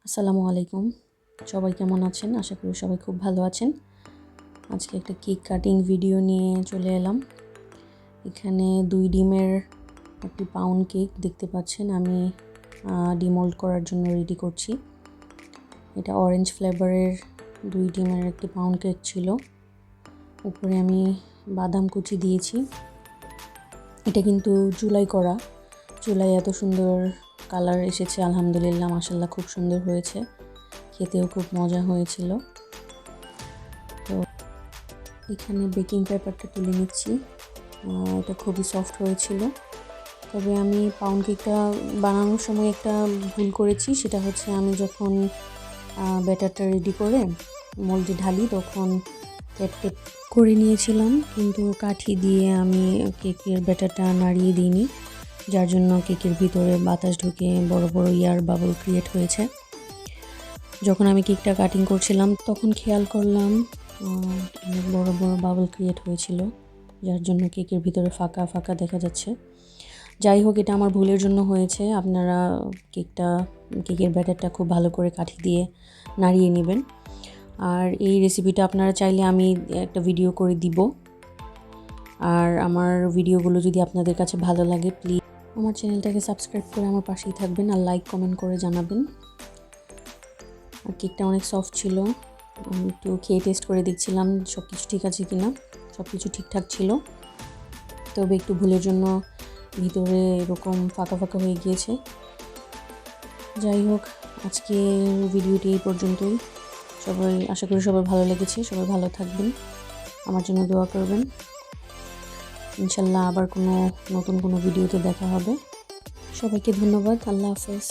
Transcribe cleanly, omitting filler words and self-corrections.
আসসালামু আলাইকুম। সবাই কেমন আছেন? আশা করি সবাই খুব ভালো আছেন। আজকে একটা কেক কাটিং ভিডিও নিয়ে চলে এলাম। এখানে 2 ডিমের একটি পাউন্ড কেক দেখতে পাচ্ছেন আমি ডিমোল্ড করার জন্য রেডি করছি। এটা অরেঞ্জ ফ্লেভারের 2 ডিমের একটি পাউন্ড কেক ছিল। উপরে আমি বাদাম কুচি দিয়েছি। এটা কিন্তু চুলায় করা। চুলায় এত সুন্দর কালার এসেছে, আলহামদুলিল্লাহ, মাশাআল্লাহ, খুব সুন্দর হয়েছে। খেতেও খুব মজা হয়েছিল। তো এখানে বেকিং পেপারটা তুলে নিচ্ছি। এটা খুবই সফট হয়েছিল। তবে আমি পাউন্ড কেকটা বানানোর সময় একটা ভুল করেছি, সেটা হচ্ছে আমি যখন ব্যাটারটা রেডি করে মোল্ডে ঢালি তখন ট্যাপ করে নিয়েছিলাম, কিন্তু কাঠি দিয়ে আমি কেকের ব্যাটারটা নাড়িয়ে দিইনি, যার জন্য কেকের ভিতরে বাতাস ঢুকে বড় বড় এয়ার বাবল ক্রিয়েট হয়েছে। যখন আমি কেকটা কাটিং করছিলাম তখন খেয়াল করলাম অনেক বড় বড় বাবল ক্রিয়েট হয়েছিল, যার জন্য কেকের ভিতরে ফাঁকা ফাঁকা দেখা যাচ্ছে। যাই হোক, এটা আমার ভুলের জন্য হয়েছে। আপনারা কেকের ব্যাটারটা খুব ভালো করে কাঠি দিয়ে নাড়িয়ে নেবেন। আর এই রেসিপিটা আপনারা চাইলে আমি একটা ভিডিও করে দিব। আর আমার ভিডিওগুলো যদি আপনাদের কাছে ভালো লাগে, প্লিজ আমার চ্যানেলটাকে সাবস্ক্রাইব করে আমার পাশেই থাকবেন আর লাইক কমেন্ট করে জানাবেন। আর কেকটা অনেক সফট ছিল। আমি একটু খেয়ে টেস্ট করে দেখছিলাম সব কিছু ঠিক আছে কিনা। সব কিছু ঠিকঠাক ছিল, তবে একটু ভুলের জন্য ভিতরে এরকম ফাঁকা ফাঁকা হয়ে গিয়েছে। যাই হোক, আজকে ভিডিওটি এই পর্যন্তই। আশা করি সবাই ভালো লেগেছে। সবাই ভালো থাকবেন, আমার জন্য দোয়া করবেন। ইনশাল্লাহ আবার নতুন কোনো ভিডিওতে দেখা হবে। সবাইকে ধন্যবাদ। আল্লাহ হাফেজ।